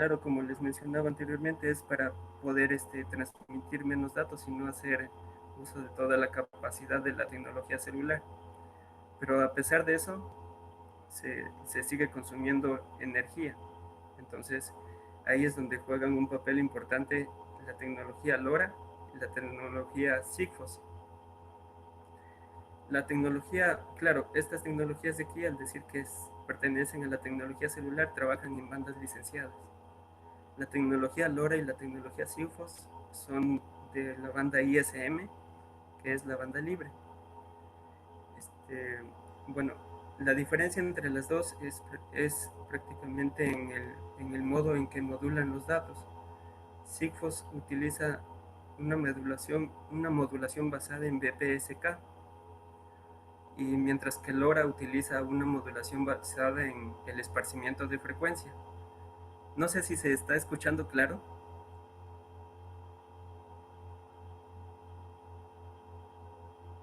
claro, como les mencionaba anteriormente, es para poder transmitir menos datos y no hacer uso de toda la capacidad de la tecnología celular. Pero a pesar de eso, se sigue consumiendo energía. Entonces, ahí es donde juegan un papel importante la tecnología LoRa y la tecnología Sigfox. La tecnología, claro, estas tecnologías de aquí, al decir que pertenecen a la tecnología celular, trabajan en bandas licenciadas. La tecnología LoRa y la tecnología Sigfox son de la banda ISM, que es la banda libre. Este, bueno, la diferencia entre las dos es prácticamente en el modo en que modulan los datos. Sigfox utiliza una modulación basada en BPSK, y mientras que LoRa utiliza una modulación basada en el esparcimiento de frecuencia. No sé si se está escuchando claro.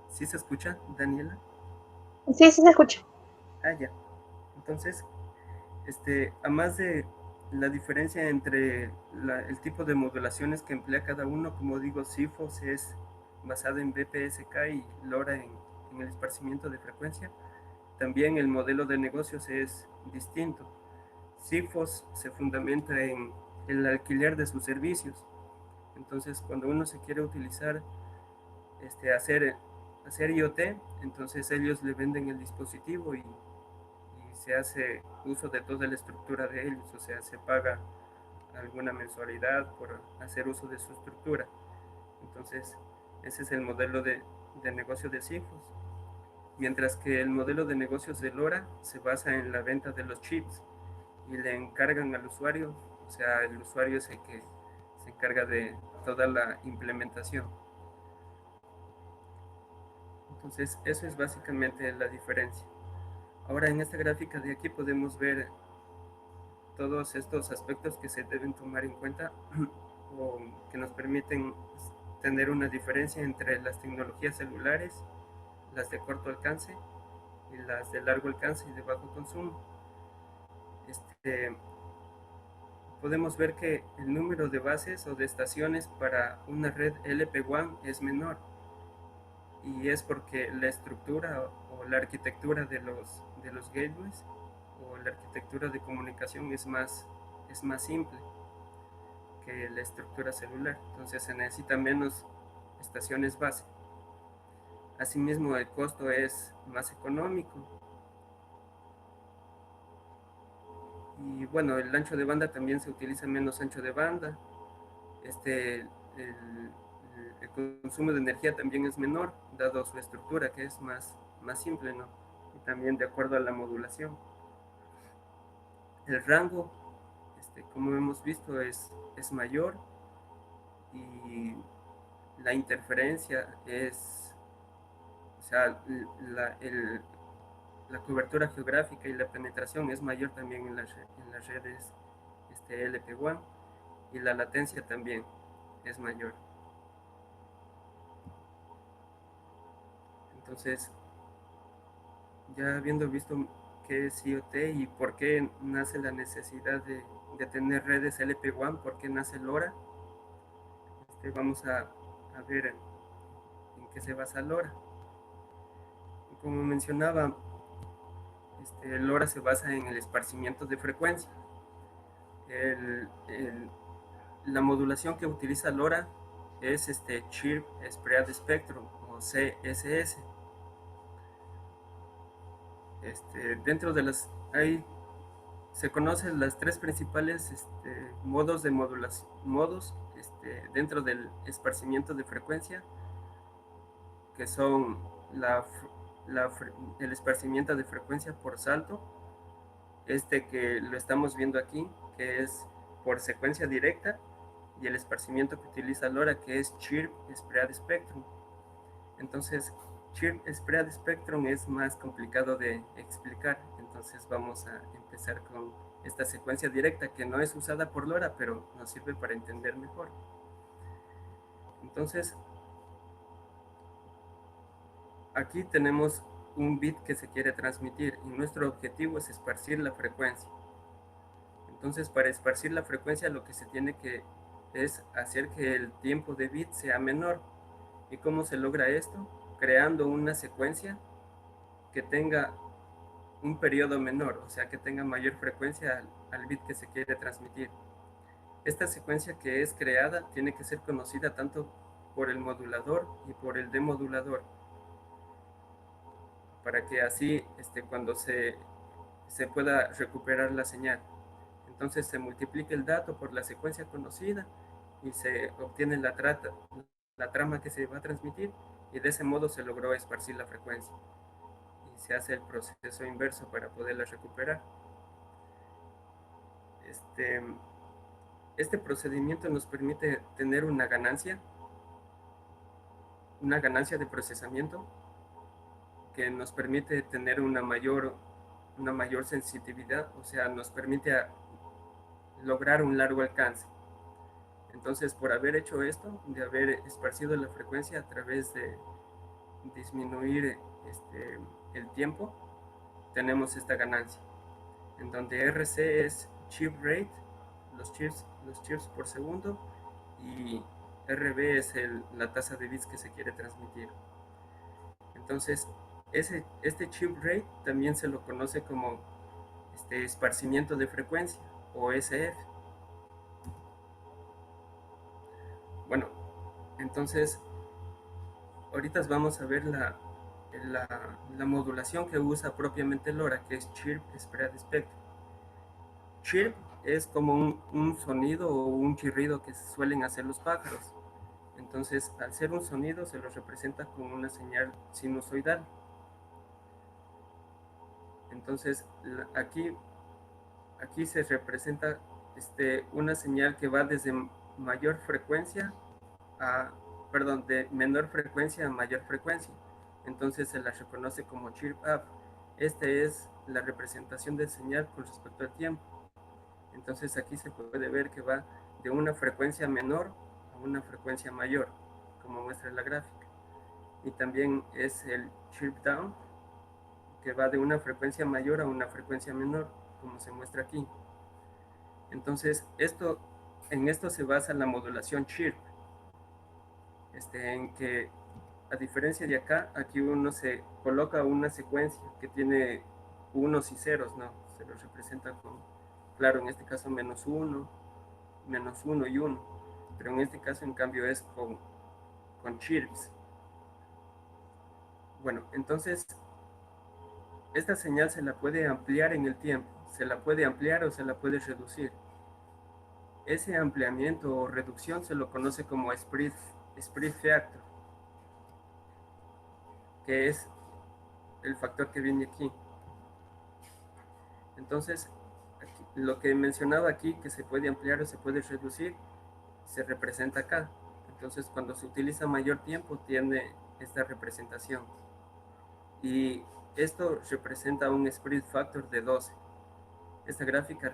¿Sí se escucha, Daniela? Sí, sí se escucha. Ah, ya. Entonces, a más de la diferencia entre el tipo de modulaciones que emplea cada uno, como digo, Sigfox es basado en BPSK y LoRa en el esparcimiento de frecuencia. También el modelo de negocios es distinto. Sigfox se fundamenta en el alquiler de sus servicios. Entonces, cuando uno se quiere utilizar, hacer IoT, entonces ellos le venden el dispositivo y se hace uso de toda la estructura de ellos, o sea, se paga alguna mensualidad por hacer uso de su estructura. Entonces, ese es el modelo de negocio de Sigfox. Mientras que el modelo de negocios de LoRa se basa en la venta de los chips y le encargan al usuario, o sea, el usuario es el que se encarga de toda la implementación. Entonces, eso es básicamente la diferencia. Ahora, en esta gráfica de aquí podemos ver todos estos aspectos que se deben tomar en cuenta o que nos permiten tener una diferencia entre las tecnologías celulares, las de corto alcance y las de largo alcance y de bajo consumo. Este, Podemos ver que el número de bases o de estaciones para una red LP WAN es menor, y es porque la estructura o la arquitectura de los gateways o la arquitectura de comunicación es más simple que la estructura celular. Entonces se necesita menos estaciones base. Asimismo, el costo es más económico. Y bueno, el ancho de banda también se utiliza menos ancho de banda. El consumo de energía también es menor, dado su estructura, que es más simple, ¿no? Y también de acuerdo a la modulación. El rango, como hemos visto, es mayor, y la interferencia o sea, la cobertura geográfica y la penetración es mayor también en las redes LP WAN, y la latencia también es mayor. Entonces, ya habiendo visto qué es IoT y por qué nace la necesidad de tener redes LP WAN, por qué nace LoRa, vamos a ver en qué se basa LoRa. Como mencionaba, LoRa se basa en el esparcimiento de frecuencia. El, el, la modulación que utiliza LoRa es Chirp Spread Spectrum, o CSS. Dentro de las se conocen las tres principales modos de modulación, dentro del esparcimiento de frecuencia, que son la, la, el esparcimiento de frecuencia por salto, que lo estamos viendo aquí, que es por secuencia directa, y el esparcimiento que utiliza LoRa, que es Chirp Spread Spectrum. Entonces, Chirp Spread Spectrum es más complicado de explicar, entonces vamos a empezar con esta secuencia directa, que no es usada por LoRa, pero nos sirve para entender mejor. Entonces, aquí tenemos un bit que se quiere transmitir y nuestro objetivo es esparcir la frecuencia. Entonces, para esparcir la frecuencia, lo que se tiene que es hacer que el tiempo de bit sea menor. ¿Y cómo se logra esto? Creando una secuencia que tenga un periodo menor, o sea, que tenga mayor frecuencia al bit que se quiere transmitir. Esta secuencia que es creada tiene que ser conocida tanto por el modulador y por el demodulador, para que así cuando se pueda recuperar la señal. Entonces se multiplica el dato por la secuencia conocida y se obtiene la trama que se va a transmitir, y de ese modo se logró esparcir la frecuencia y se hace el proceso inverso para poderla recuperar. Este, este procedimiento nos permite tener una ganancia de procesamiento que nos permite tener una mayor sensitividad, o sea, nos permite lograr un largo alcance. Entonces, por haber hecho esto, de haber esparcido la frecuencia a través de disminuir el tiempo, tenemos esta ganancia, en donde RC es chip rate, los chips por segundo, y RB es la tasa de bits que se quiere transmitir. Entonces, este chip rate también se lo conoce como esparcimiento de frecuencia, o SF. Bueno, entonces ahorita vamos a ver la modulación que usa propiamente LoRa, que es Chirp Spread Spectrum. Chirp es como un sonido o un chirrido que suelen hacer los pájaros. Entonces, al ser un sonido, se lo representa con una señal sinusoidal. Entonces, aquí se representa una señal que va desde mayor frecuencia a, perdón, de menor frecuencia a mayor frecuencia. Entonces se la reconoce como chirp up. Esta es la representación de señal con respecto al tiempo. Entonces aquí se puede ver que va de una frecuencia menor a una frecuencia mayor, como muestra la gráfica. Y también es el chirp down, que va de una frecuencia mayor a una frecuencia menor, como se muestra aquí. Entonces en esto se basa la modulación chirp, en que a diferencia de acá, aquí uno se coloca una secuencia que tiene unos y ceros, ¿no? Se los representa con, claro, en este caso menos uno y uno, pero en este caso en cambio es con chirps. Bueno, entonces esta señal se la puede ampliar en el tiempo, se la puede ampliar o se la puede reducir. Ese ampliamiento o reducción se lo conoce como spread factor, que es el factor que viene aquí. Entonces, lo que mencionaba aquí, que se puede ampliar o se puede reducir, se representa acá. Entonces, cuando se utiliza mayor tiempo, tiene esta representación. Y esto representa un spread factor de 12. Esta gráfica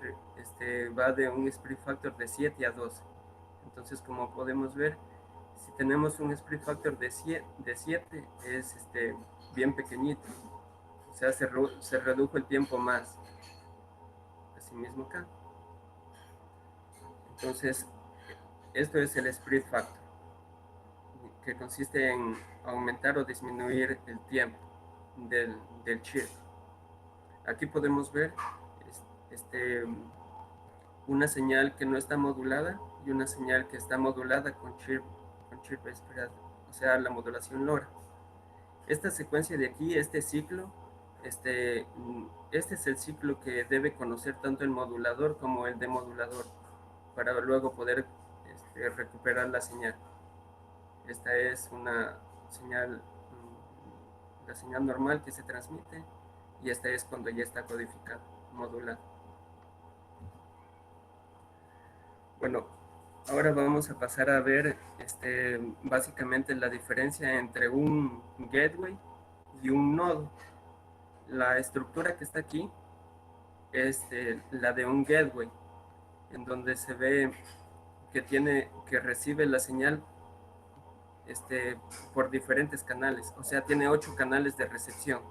va de un spread factor de 7 a 12. Entonces, como podemos ver, si tenemos un spread factor de 7 es bien pequeñito. O sea, se redujo el tiempo más. Así mismo acá. Entonces, esto es el spread factor, que consiste en aumentar o disminuir el tiempo del chip. Aquí podemos ver una señal que no está modulada y una señal que está modulada con chip esperado, o sea, la modulación LoRa. Esta secuencia de aquí, este ciclo, este es el ciclo que debe conocer tanto el modulador como el demodulador para luego poder recuperar la señal. Esta es una señal, la señal normal que se transmite, y esta es cuando ya está codificado, modulado. Bueno, ahora vamos a pasar a ver básicamente la diferencia entre un gateway y un nodo. La estructura que está aquí es la de un gateway, en donde se ve que recibe la señal por diferentes canales, o sea, tiene 8 canales de recepción.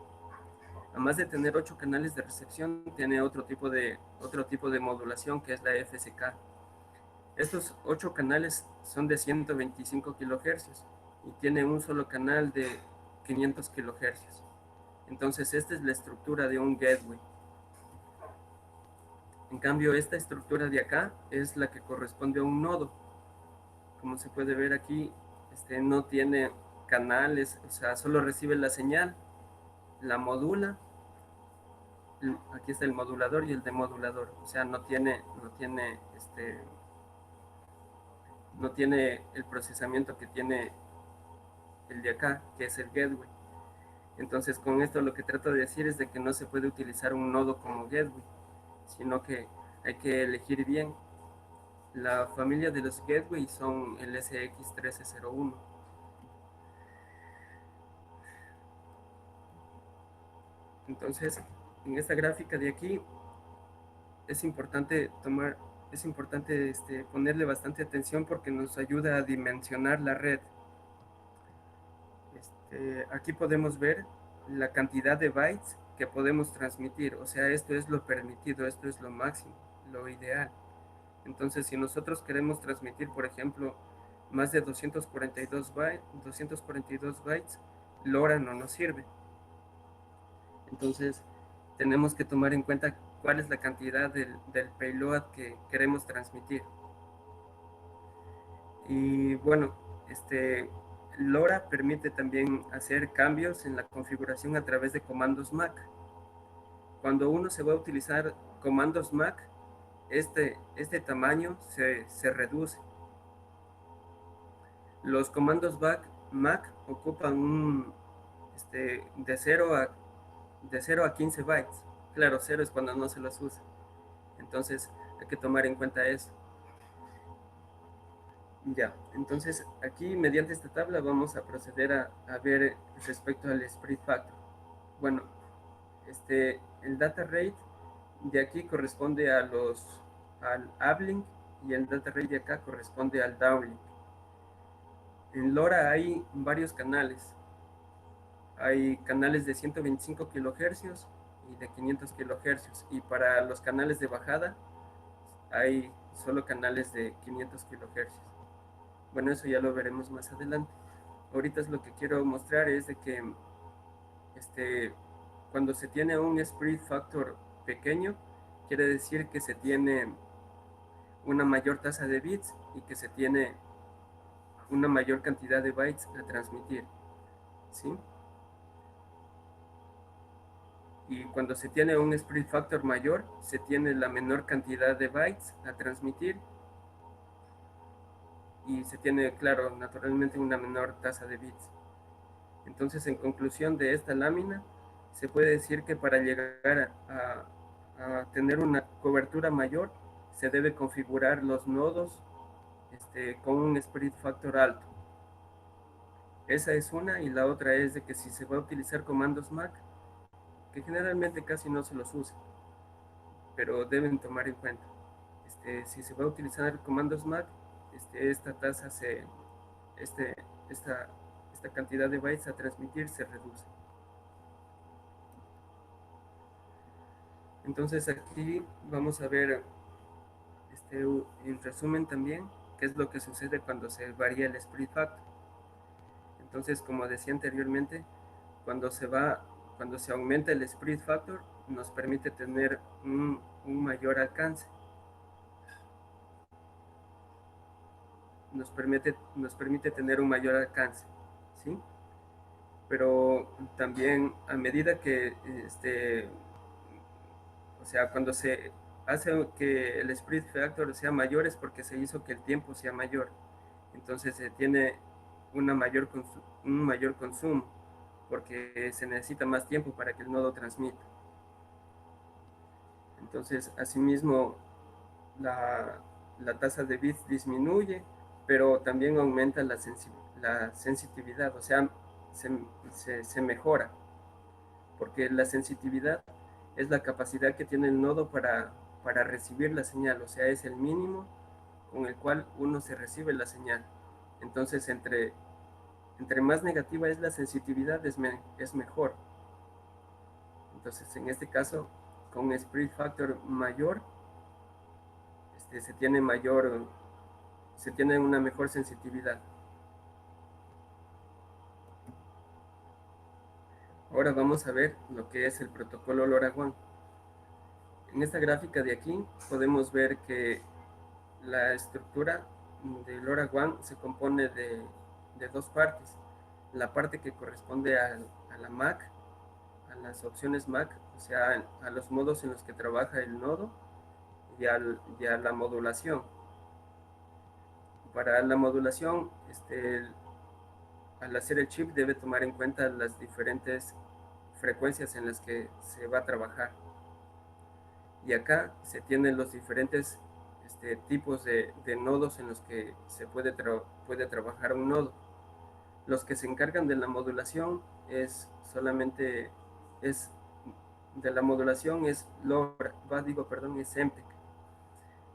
Además de tener 8 canales de recepción, tiene otro tipo de modulación que es la FSK. Estos 8 canales son de 125 kHz y tiene un solo canal de 500 kHz. Entonces esta es la estructura de un gateway. En cambio, esta estructura de acá es la que corresponde a un nodo. Como se puede ver aquí, no tiene canales, o sea, solo recibe la señal, la modula. Aquí está el modulador y el demodulador. O sea, no tiene el procesamiento que tiene el de acá, que es el gateway. Entonces, con esto lo que trato de decir es de que no se puede utilizar un nodo como gateway, sino que hay que elegir bien. La familia de los gateways son el SX1301. Entonces, en esta gráfica de aquí es importante ponerle bastante atención porque nos ayuda a dimensionar la red. Aquí podemos ver la cantidad de bytes que podemos transmitir, o sea, esto es lo permitido, esto es lo máximo, lo ideal. Entonces, si nosotros queremos transmitir, por ejemplo, más de 242 bytes, LoRa no nos sirve. Entonces, tenemos que tomar en cuenta cuál es la cantidad del payload que queremos transmitir. Y bueno, LoRa permite también hacer cambios en la configuración a través de comandos MAC. Cuando uno se va a utilizar comandos MAC, este tamaño se reduce. Los comandos MAC ocupan de 0 a 15 bytes. Claro, 0 es cuando no se los usa. Entonces hay que tomar en cuenta eso. Ya, entonces aquí mediante esta tabla vamos a proceder a ver respecto al spread factor. Bueno, el data rate de aquí corresponde al uplink y el data rate de acá corresponde al downlink. En LoRa hay varios canales. Hay canales de 125 kHz y de 500 kHz. Y para los canales de bajada hay solo canales de 500 kHz. Bueno, eso ya lo veremos más adelante. Ahorita es lo que quiero mostrar es de que cuando se tiene un spread factor pequeño, quiere decir que se tiene una mayor tasa de bits y que se tiene una mayor cantidad de bytes a transmitir, ¿sí? Y cuando se tiene un spread factor mayor, se tiene la menor cantidad de bytes a transmitir y se tiene, claro, naturalmente una menor tasa de bits. Entonces, en conclusión de esta lámina, se puede decir que para llegar a tener una cobertura mayor, se debe configurar los nodos con un spread factor alto. Esa es una, y la otra es de que si se va a utilizar comandos MAC, que generalmente casi no se los usa, pero deben tomar en cuenta. Si se va a utilizar comandos MAC, esta tasa este, esta, esta cantidad de bytes a transmitir se reduce. Entonces aquí vamos a ver en resumen también qué es lo que sucede cuando se varía el spread factor. Entonces, como decía anteriormente, cuando se aumenta el spread factor, nos permite tener un mayor alcance. Nos permite tener un mayor alcance, ¿sí? Pero también a medida que, o sea, cuando se hace que el spread factor sea mayor es porque se hizo que el tiempo sea mayor. Entonces se tiene un mayor consumo porque se necesita más tiempo para que el nodo transmita. Entonces, asimismo, la tasa de bits disminuye, pero también aumenta la sensitividad, o sea, se mejora, porque la sensitividad es la capacidad que tiene el nodo para recibir la señal, o sea, es el mínimo con el cual uno se recibe la señal. Entonces, entre más negativa es la sensitividad, es mejor. Entonces, en este caso, con un split factor mayor, se tiene una mejor sensitividad. Ahora vamos a ver lo que es el protocolo LoRaWAN. En esta gráfica de aquí podemos ver que la estructura de LoRaWAN se compone de dos partes. La parte que corresponde a la MAC, a las opciones MAC, o sea, a los modos en los que trabaja el nodo y a la modulación. Para la modulación, al hacer el chip debe tomar en cuenta las diferentes frecuencias en las que se va a trabajar. Y acá se tienen los diferentes tipos de nodos en los que se puede trabajar un nodo. Los que se encargan de la modulación es solamente es de la modulación es LoRa, es Semtech.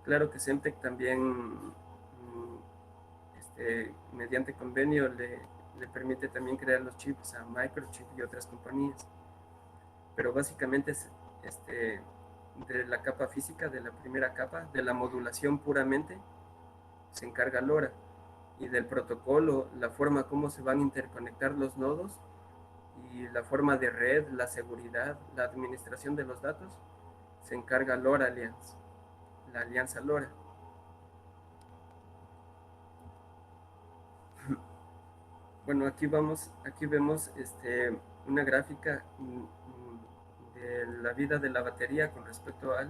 Claro que Semtech también mediante convenio le permite también crear los chips a Microchip y otras compañías. Pero básicamente es de la capa física, de la primera capa, de la modulación puramente, se encarga LoRa. Y del protocolo, la forma como se van a interconectar los nodos y la forma de red, la seguridad, la administración de los datos, se encarga LoRa Alliance, la alianza LoRa. Bueno, aquí vemos una gráfica de la vida de la batería con respecto a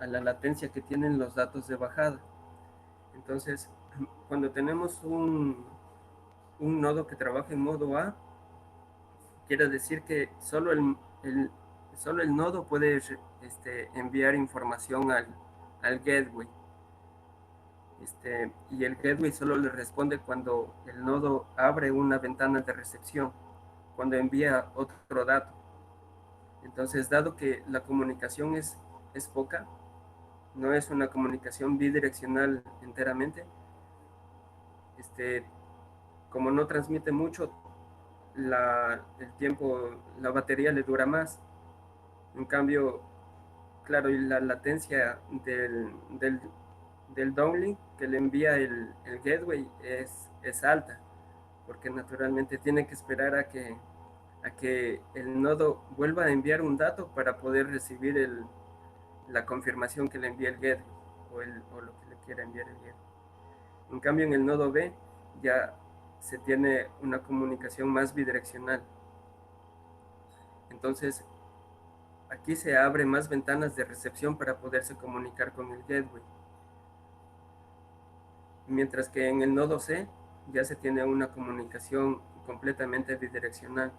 la latencia que tienen los datos de bajada. Entonces, cuando tenemos un nodo que trabaja en modo A, quiere decir que solo el nodo puede enviar información al gateway. Y el gateway solo le responde cuando el nodo abre una ventana de recepción, cuando envía otro dato. Entonces, dado que la comunicación es poca, no es una comunicación bidireccional enteramente, como no transmite mucho, la batería le dura más. En cambio, claro, y la latencia del downlink que le envía el gateway es alta, porque naturalmente tiene que esperar a que el nodo vuelva a enviar un dato para poder recibir la confirmación que le envía el gateway o lo que le quiera enviar el gateway. En cambio, en el nodo B ya se tiene una comunicación más bidireccional. Entonces, aquí se abren más ventanas de recepción para poderse comunicar con el gateway. Mientras que en el nodo C ya se tiene una comunicación completamente bidireccional.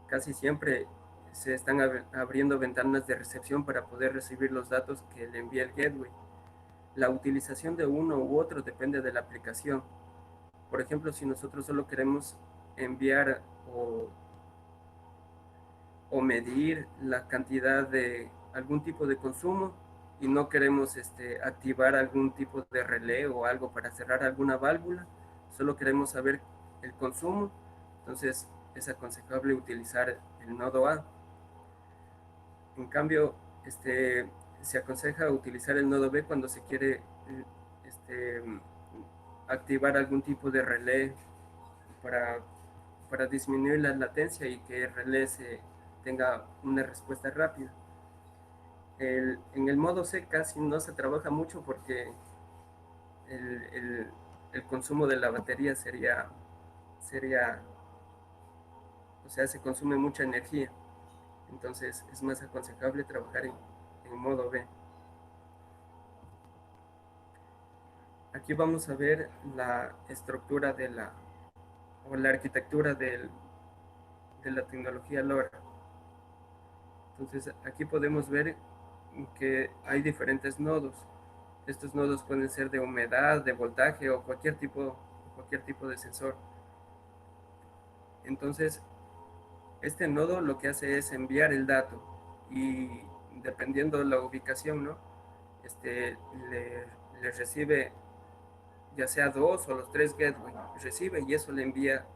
Casi siempre se están abriendo ventanas de recepción para poder recibir los datos que le envía el gateway. La utilización de uno u otro depende de la aplicación. Por ejemplo, si nosotros solo queremos enviar o medir la cantidad de algún tipo de consumo y no queremos activar algún tipo de relé o algo para cerrar alguna válvula, solo queremos saber el consumo, entonces es aconsejable utilizar el nodo A. En cambio, se aconseja utilizar el nodo B cuando se quiere este, activar algún tipo de relé para, para disminuir la latencia y que el relé tenga una respuesta rápida. En el modo C casi no se trabaja mucho porque el, el, el consumo de la batería sería, o sea, se consume mucha energía. Entonces es más aconsejable trabajar en modo B. Aquí vamos a ver la estructura o la arquitectura de la tecnología LoRa. Entonces aquí podemos ver que hay diferentes nodos. Estos nodos pueden ser de humedad, de voltaje o cualquier tipo de sensor. Entonces, este nodo lo que hace es enviar el dato y dependiendo de la ubicación, ¿no? Le recibe ya sea dos o los tres gateway, recibe y eso le envía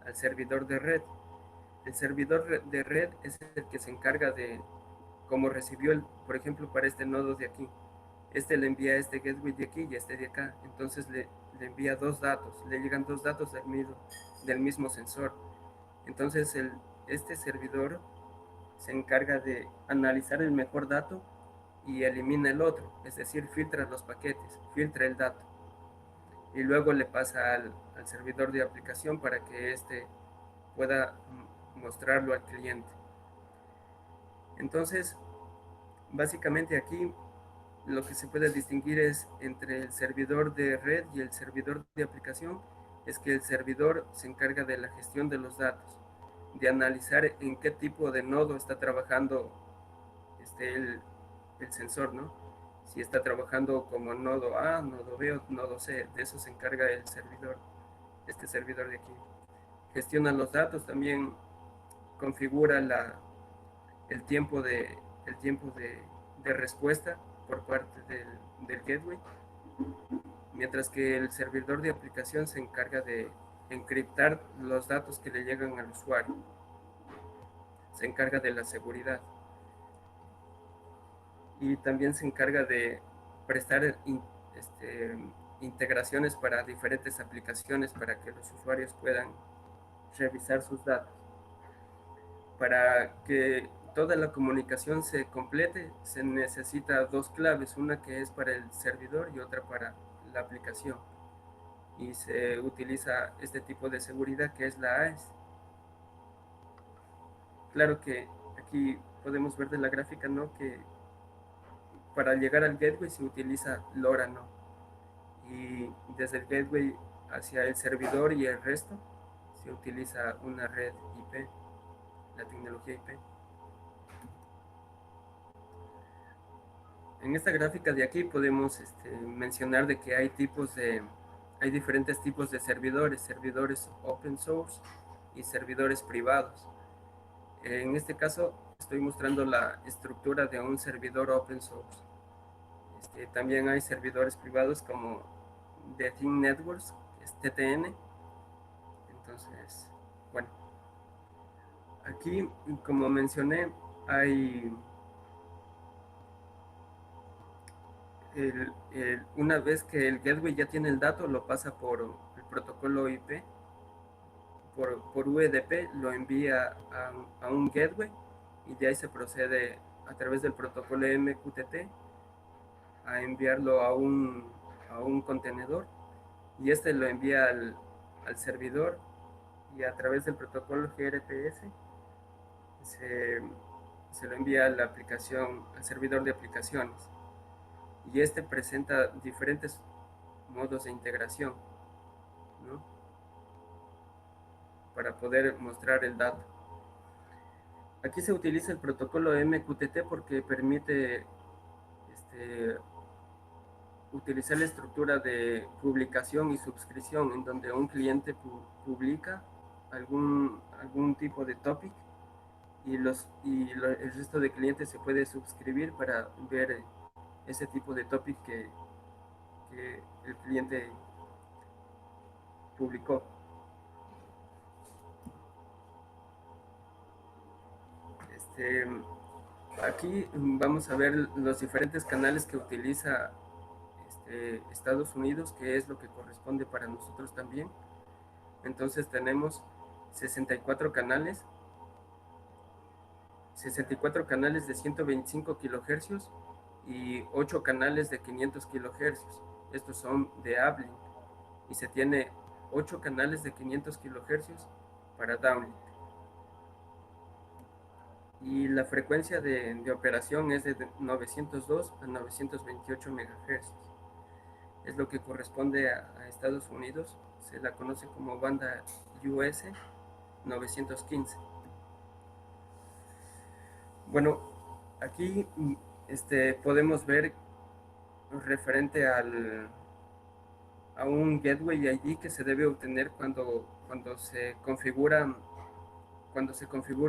al servidor de red. El servidor de red es el que se encarga de, como recibió, por ejemplo, para este nodo de aquí, este le envía este gateway de aquí y este de acá, entonces le envía dos datos, le llegan dos datos del mismo sensor. Entonces este servidor se encarga de analizar el mejor dato y elimina el otro, es decir, filtra los paquetes, filtra el dato y luego le pasa al servidor de aplicación para que éste pueda mostrarlo al cliente. Entonces, básicamente aquí lo que se puede distinguir es entre el servidor de red y el servidor de aplicación, es que el servidor se encarga de la gestión de los datos, de analizar en qué tipo de nodo está trabajando el sensor, ¿no? Si está trabajando como nodo A, nodo B o nodo C, de eso se encarga el servidor, este servidor de aquí. Gestiona los datos, también configura el tiempo de respuesta por parte del gateway, mientras que el servidor de aplicación se encarga de encriptar los datos que le llegan al usuario, se encarga de la seguridad y también se encarga de prestar integraciones para diferentes aplicaciones para que los usuarios puedan revisar sus datos. Para que toda la comunicación se complete, se necesita dos claves, una que es para el servidor y otra para la aplicación. Y se utiliza este tipo de seguridad que es la AES. Claro que aquí podemos ver de la gráfica, ¿no?, que para llegar al gateway se utiliza LoRa, ¿no? Y desde el gateway hacia el servidor y el resto se utiliza una red IP, la tecnología IP. En esta gráfica de aquí podemos mencionar de que hay diferentes tipos de servidores open source y servidores privados. En este caso estoy mostrando la estructura de un servidor open source. También hay servidores privados como The Thin Networks, que es TTN. Entonces, bueno, aquí, como mencioné, hay una vez que el gateway ya tiene el dato, lo pasa por el protocolo IP, por UDP, lo envía a un gateway y de ahí se procede a través del protocolo MQTT a enviarlo a un contenedor y este lo envía al servidor y a través del protocolo gRPS se, se lo envía a la aplicación, al servidor de aplicaciones y este presenta diferentes modos de integración, ¿no?, para poder mostrar el dato. Aquí se utiliza el protocolo MQTT porque permite utilizar la estructura de publicación y suscripción, en donde un cliente publica algún tipo de topic el resto de clientes se puede suscribir para ver ese tipo de topic que el cliente publicó. Aquí vamos a ver los diferentes canales que utiliza Estados Unidos, que es lo que corresponde para nosotros también. Entonces tenemos 64 canales, 64 canales de 125 kilohercios y 8 canales de 500 kilohercios. Estos son de uplink y se tiene 8 canales de 500 kilohercios para downlink. Y la frecuencia de operación es de 902 a 928 MHz. Es lo que corresponde a Estados Unidos. Se la conoce como banda US 915. Bueno, aquí podemos ver referente a un gateway ID que se debe obtener cuando se configura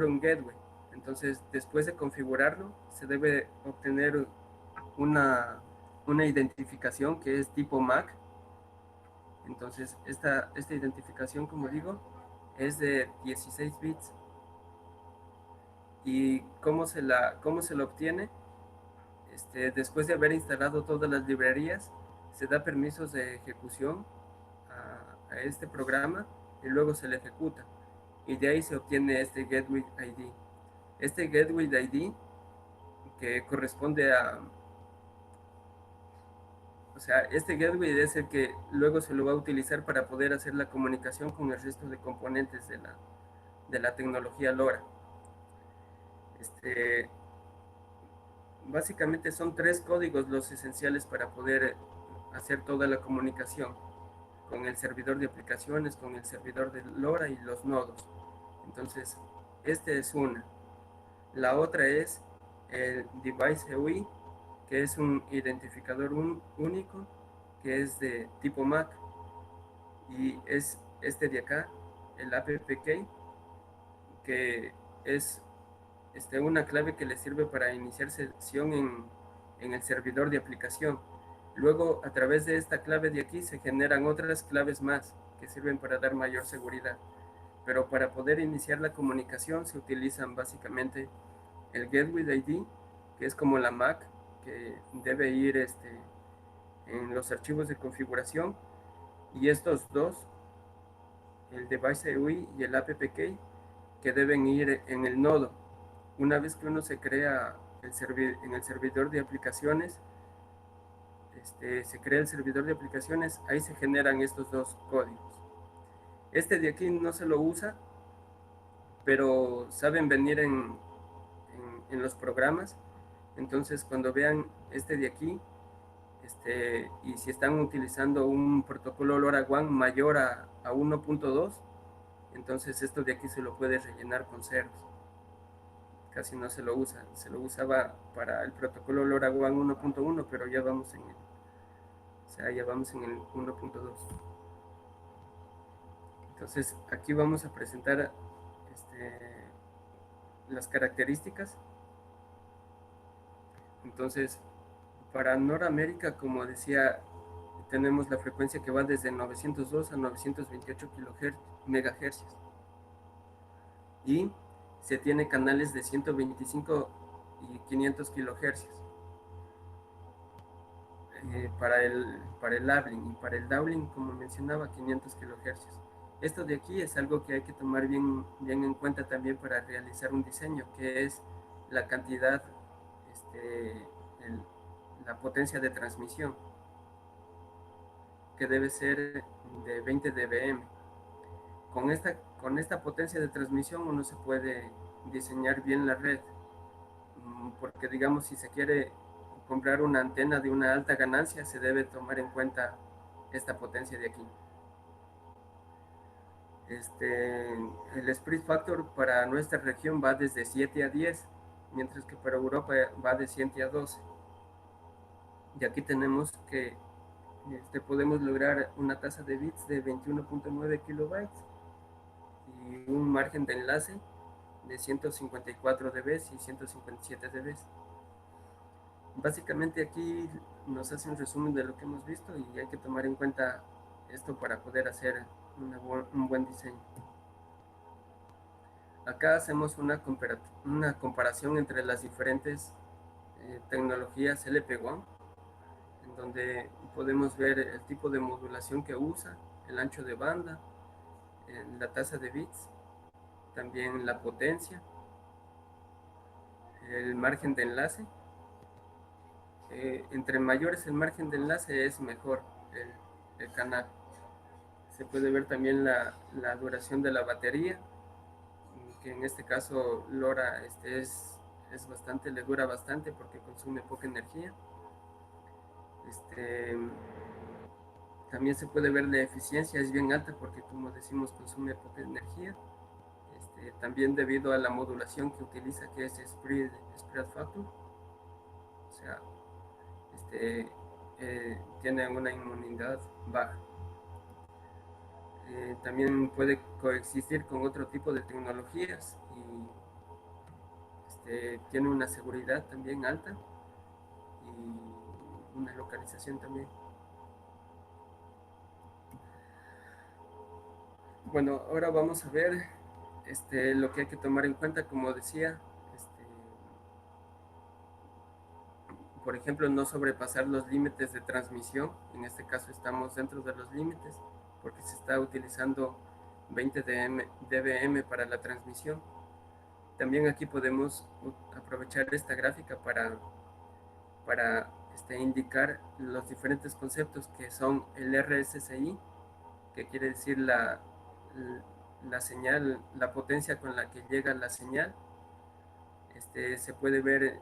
un gateway. Entonces, después de configurarlo, se debe obtener una identificación que es tipo MAC. Entonces, esta identificación, como digo, es de 16 bits ¿Y cómo se la obtiene? Después de haber instalado todas las librerías, se da permisos de ejecución a este programa y luego se le ejecuta. Y de ahí se obtiene este Get with ID. Este Get with ID que corresponde a, o sea, este gateway es el que luego se lo va a utilizar para poder hacer la comunicación con el resto de componentes de la tecnología LoRa. Este, Básicamente son tres códigos los esenciales para poder hacer toda la comunicación con el servidor de aplicaciones, con el servidor de LoRa y los nodos. Entonces, este es una. La otra es el device EUI, que es un identificador único, que es de tipo MAC, y es este de acá, el APP que es una clave que le sirve para iniciar sesión en el servidor de aplicación. Luego, a través de esta clave de aquí, se generan otras claves más que sirven para dar mayor seguridad. Pero para poder iniciar la comunicación se utilizan básicamente el Get with ID, que es como la MAC, que debe ir en los archivos de configuración, y estos dos, el device EUI y el APP que deben ir en el nodo. Una vez que uno se crea en el servidor de aplicaciones, se crea el servidor de aplicaciones, ahí se generan estos dos códigos. Este de aquí no se lo usa, pero saben venir en los programas. Entonces, cuando vean este de aquí, y si están utilizando un protocolo LoRaWAN mayor a 1.2, entonces esto de aquí se lo puede rellenar con ceros. Casi no se lo usa, se lo usaba para el protocolo LoRaWAN 1.1, pero ya vamos ya vamos en el 1.2. Entonces aquí vamos a presentar las características. Entonces, para Norteamérica, como decía, tenemos la frecuencia que va desde 902 a 928 MHz, y se tiene canales de 125 y 500 kHz para el uplink, y para el downlink, como mencionaba, 500 kHz. Esto de aquí es algo que hay que tomar bien en cuenta también para realizar un diseño, que es la cantidad, la potencia de transmisión, que debe ser de 20 dBm. Con esta potencia de transmisión uno se puede diseñar bien la red, porque digamos, si se quiere comprar una antena de una alta ganancia, se debe tomar en cuenta esta potencia de aquí. El Split Factor para nuestra región va desde 7 a 10, mientras que para Europa va de 7 a 12. Y aquí tenemos que podemos lograr una tasa de bits de 21.9 kilobytes y un margen de enlace de 154 dB y 157 dB. Básicamente aquí nos hace un resumen de lo que hemos visto, y hay que tomar en cuenta esto para poder hacer un buen diseño. Acá hacemos una comparación entre las diferentes tecnologías LP WAN, en donde podemos ver el tipo de modulación que usa, el ancho de banda, la tasa de bits, también la potencia, el margen de enlace. Entre mayor es el margen de enlace, es mejor el canal. Se puede ver también la duración de la batería, que en este caso LoRa es bastante, le dura bastante porque consume poca energía. También se puede ver la eficiencia, es bien alta porque, como decimos, consume poca energía. También debido a la modulación que utiliza, que es Spread Factor, o sea, tiene una inmunidad baja. También puede coexistir con otro tipo de tecnologías, y tiene una seguridad también alta y una localización también. Bueno, ahora vamos a ver lo que hay que tomar en cuenta. Como decía, por ejemplo, no sobrepasar los límites de transmisión. En este caso estamos dentro de los límites porque se está utilizando 20 dBm para la transmisión. También aquí podemos aprovechar esta gráfica para indicar los diferentes conceptos que son el RSSI, que quiere decir la señal, la potencia con la que llega la señal. Se puede ver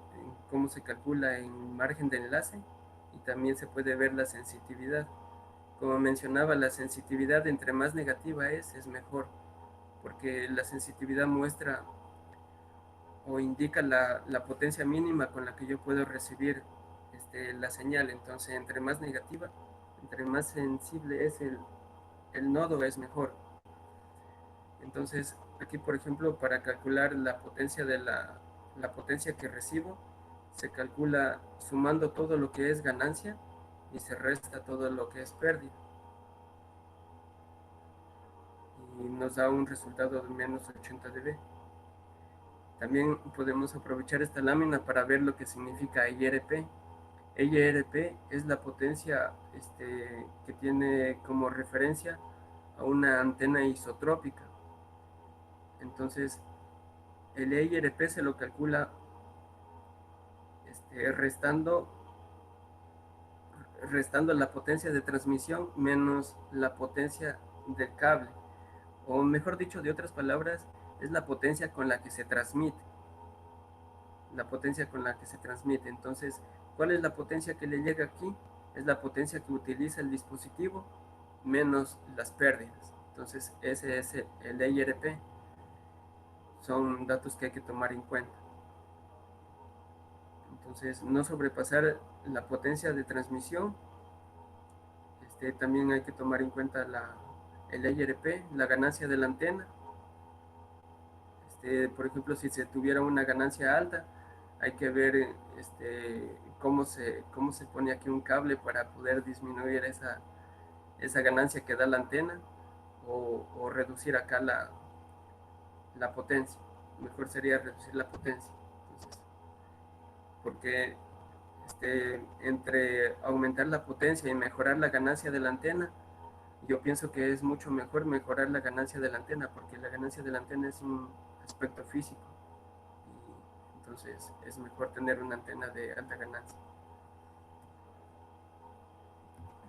cómo se calcula en margen de enlace y también se puede ver la sensitividad. Como mencionaba, la sensitividad entre más negativa es mejor, porque la sensitividad muestra o indica la potencia mínima con la que yo puedo recibir la señal. Entonces, entre más negativa, entre más sensible es el nodo, es mejor. Entonces, aquí, por ejemplo, para calcular la potencia la potencia que recibo, se calcula sumando todo lo que es ganancia y se resta todo lo que es pérdida. Y nos da un resultado de menos 80 dB. También podemos aprovechar esta lámina para ver lo que significa IRP. IRP es la potencia que tiene como referencia a una antena isotrópica. Entonces, el IRP se lo calcula restando la potencia de transmisión menos la potencia del cable. O mejor dicho, de otras palabras, es la potencia con la que se transmite. La potencia con la que se transmite. Entonces, ¿cuál es la potencia que le llega aquí? Es la potencia que utiliza el dispositivo menos las pérdidas. Entonces, ese es el IRP. Son datos que hay que tomar en cuenta. Entonces, no sobrepasar la potencia de transmisión. También hay que tomar en cuenta el IRP, la ganancia de la antena. Por ejemplo, si se tuviera una ganancia alta, hay que ver cómo se pone aquí un cable para poder disminuir esa ganancia que da la antena o reducir acá la potencia. Mejor sería reducir la potencia. Entonces, porque entre aumentar la potencia y mejorar la ganancia de la antena, yo pienso que es mucho mejor mejorar la ganancia de la antena, porque la ganancia de la antena es un aspecto físico. Y entonces es mejor tener una antena de alta ganancia.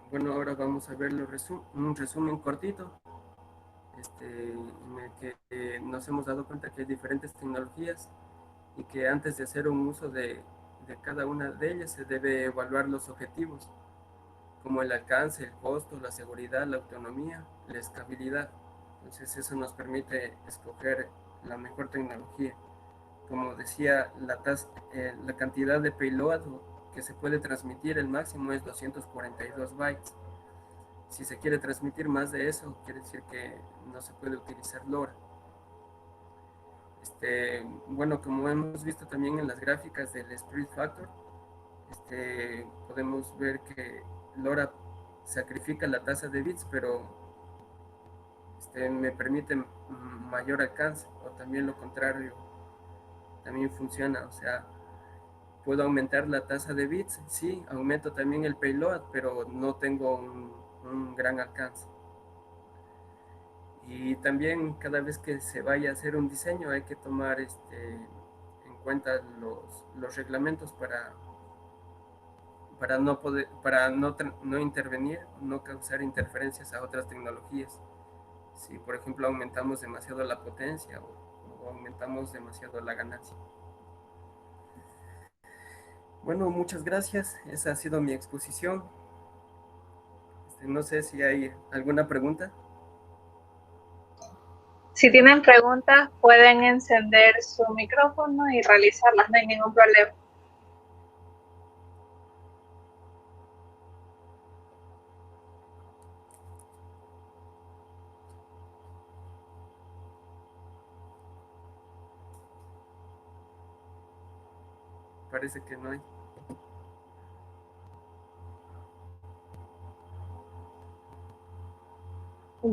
Bueno, ahora vamos a ver un resumen cortito en el que nos hemos dado cuenta que hay diferentes tecnologías y que antes de hacer un uso de cada una de ellas se debe evaluar los objetivos, como el alcance, el costo, la seguridad, la autonomía, la escalabilidad. Entonces eso nos permite escoger la mejor tecnología. Como decía, la cantidad de payload que se puede transmitir, el máximo es 242 bytes. Si se quiere transmitir más de eso, quiere decir que no se puede utilizar LoRa. Bueno, como hemos visto también en las gráficas del Spirit Factor, podemos ver que LoRa sacrifica la tasa de bits, pero me permite mayor alcance, o también lo contrario, también funciona. O sea, puedo aumentar la tasa de bits, sí, aumento también el payload, pero no tengo un gran alcance. Y también cada vez que se vaya a hacer un diseño hay que tomar en cuenta los reglamentos para no intervenir, no causar interferencias a otras tecnologías. Si por ejemplo aumentamos demasiado la potencia o aumentamos demasiado la ganancia. Bueno, muchas gracias. Esa ha sido mi exposición. No sé si hay alguna pregunta. Si tienen preguntas, pueden encender su micrófono y realizarlas, no hay ningún problema. Parece que no hay.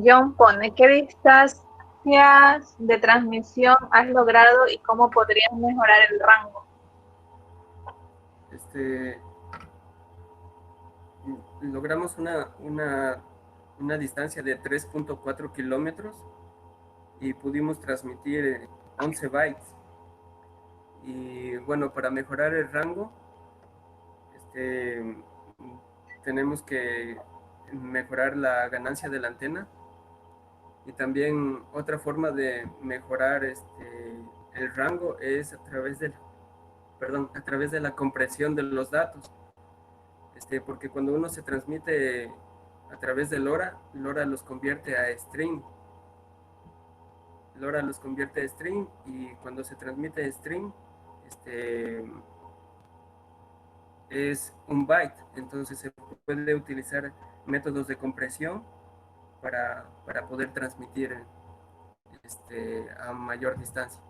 John pone, ¿qué distancias de transmisión has logrado y cómo podrías mejorar el rango? logramos una distancia de 3.4 kilómetros y pudimos transmitir 11 bytes. Y bueno, para mejorar el rango, este, tenemos que mejorar la ganancia de la antena, y también otra forma de mejorar el rango es a través de la compresión de los datos, porque cuando uno se transmite a través de LoRa los convierte a string. LoRa los convierte a string, y cuando se transmite string, este, es un byte. Entonces se puede utilizar métodos de compresión para poder transmitir a mayor distancia.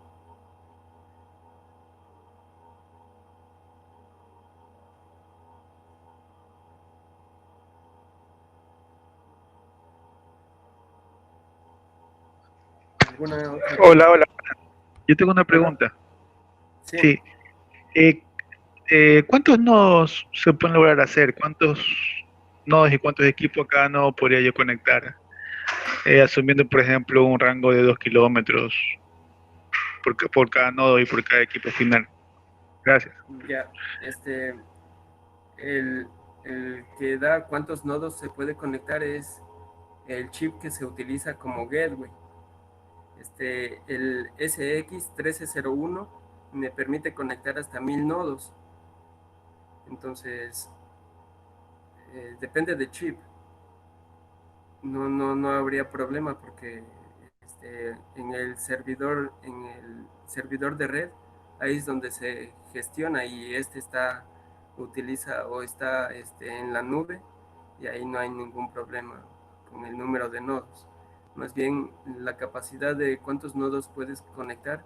¿Alguna otra Hola, pregunta? hola. Yo tengo una Hola. pregunta. Sí, Sí. eh, ¿Cuántos nodos se pueden lograr hacer? ¿Cuántos nodos y cuántos equipos cada nodo podría yo conectar? Asumiendo, por ejemplo, un rango de 2 kilómetros por cada nodo y por cada equipo final. Gracias. ya. El, el que da cuántos nodos se puede conectar es el chip que se utiliza como gateway. El SX1301 me permite conectar hasta 1000 nodos. Entonces, depende de chip. No habría problema, porque en el servidor de red, ahí es donde se gestiona, y utiliza o está en la nube, y ahí no hay ningún problema con el número de nodos. Más bien, la capacidad de cuántos nodos puedes conectar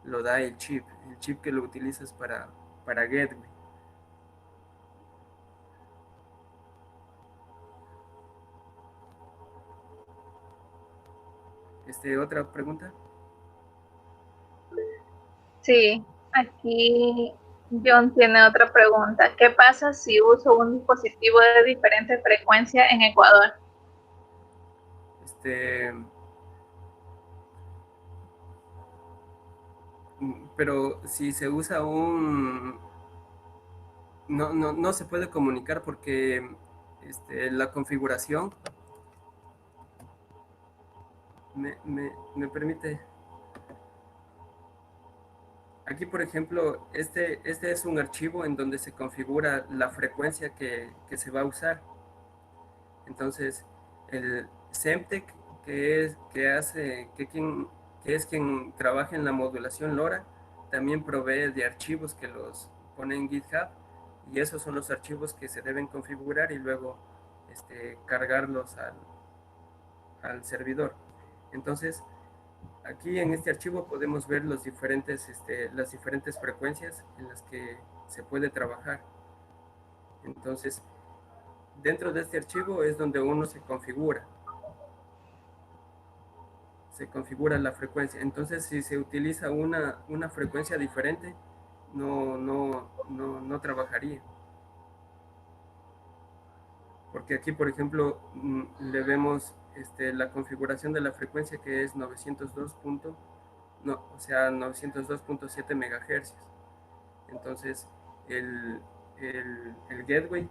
lo da el chip que lo utilizas para gateway. ¿Otra pregunta? Sí, aquí John tiene otra pregunta. ¿Qué pasa si uso un dispositivo de diferente frecuencia en Ecuador? Este, pero si se usa no se puede comunicar, porque la configuración me permite. Aquí, por ejemplo, este es un archivo en donde se configura la frecuencia que se va a usar. Entonces, el Semtech, que es quien trabaja en la modulación LoRa, también provee de archivos que los pone en GitHub, y esos son los archivos que se deben configurar y luego cargarlos al servidor. Entonces, aquí en este archivo podemos ver las diferentes frecuencias en las que se puede trabajar. Entonces, dentro de este archivo es donde uno se configura la frecuencia. Entonces, si se utiliza una frecuencia diferente, no trabajaría. Porque aquí, por ejemplo, le vemos la configuración de la frecuencia, que es 902.7 MHz. Entonces, el, el gateway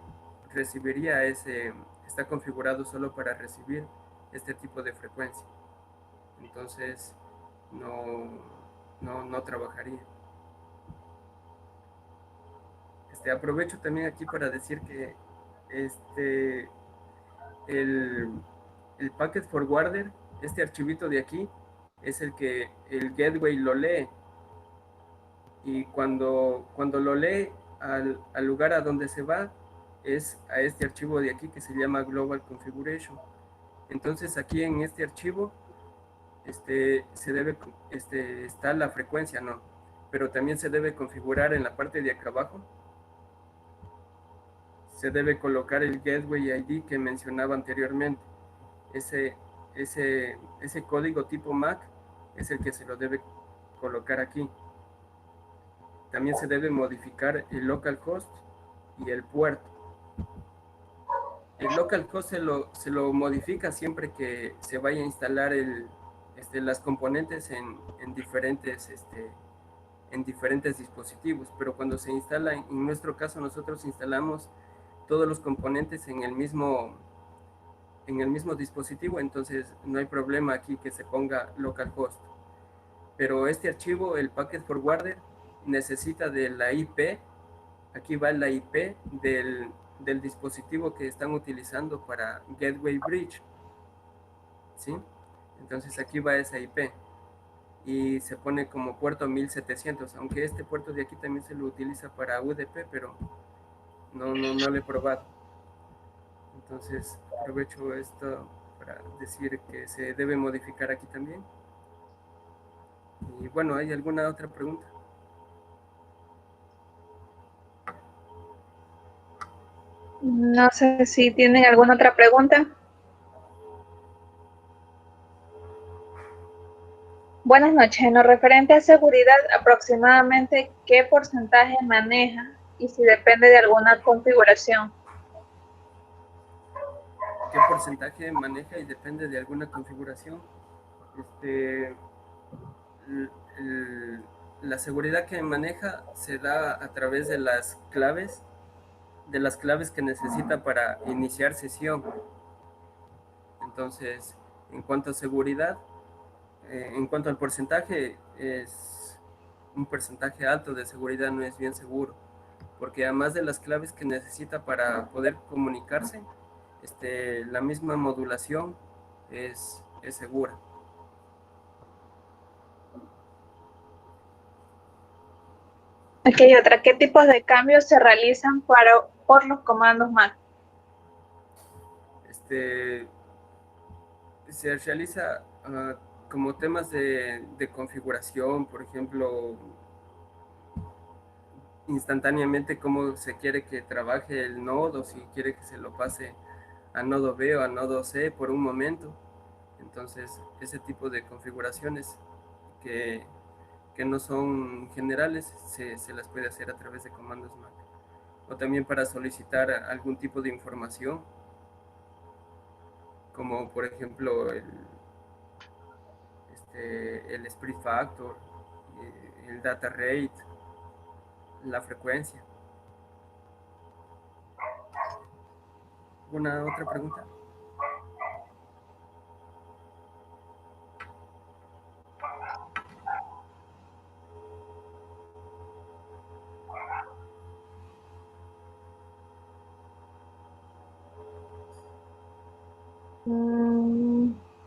está configurado solo para recibir este tipo de frecuencia. Entonces, no trabajaría. Aprovecho también aquí para decir que este, el, el packet forwarder, este archivito de aquí, es el que el gateway lo lee, y cuando lo lee al lugar a donde se va, es a este archivo de aquí que se llama Global Configuration. Entonces, aquí en este archivo está la frecuencia, ¿no? Pero también se debe configurar en la parte de acá abajo. Se debe colocar el Gateway ID que mencionaba anteriormente. Ese, ese código tipo MAC es el que se lo debe colocar aquí. También se debe modificar el localhost y el puerto. El localhost se lo modifica siempre que se vaya a instalar las componentes en diferentes dispositivos, pero cuando se instala, en nuestro caso nosotros instalamos todos los componentes en el mismo dispositivo, entonces no hay problema aquí que se ponga localhost. Pero este archivo, el packet forwarder, necesita de la IP. Aquí va la IP del dispositivo que están utilizando para Gateway Bridge, ¿sí? Entonces aquí va esa IP y se pone como puerto 1700, aunque este puerto de aquí también se lo utiliza para UDP, pero no lo he probado. Entonces aprovecho esto para decir que se debe modificar aquí también. Y bueno, ¿hay alguna otra pregunta? No sé si tienen alguna otra pregunta. Buenas noches. En lo referente a seguridad, aproximadamente qué porcentaje maneja y si depende de alguna configuración. ¿Qué porcentaje maneja y depende de alguna configuración? La seguridad que maneja se da a través de las claves que necesita para iniciar sesión. Entonces, en cuanto a seguridad, en cuanto al porcentaje, es un porcentaje alto de seguridad, no es bien seguro, porque además de las claves que necesita para poder comunicarse, la misma modulación es segura. Aquí hay otra. ¿Qué tipos de cambios se realizan por los comandos MAC? Se realiza como temas de configuración, por ejemplo, instantáneamente cómo se quiere que trabaje el nodo, si quiere que se lo pase a nodo B o a nodo C por un momento. Entonces, ese tipo de configuraciones que no son generales se las puede hacer a través de comandos MAC. O también para solicitar algún tipo de información, como por ejemplo el split factor, el data rate, la frecuencia. ¿Alguna otra pregunta?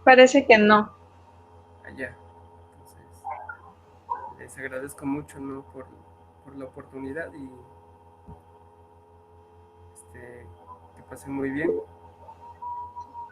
Parece que no. Allá. Entonces, les agradezco mucho, ¿no? por la oportunidad y que pasen muy bien.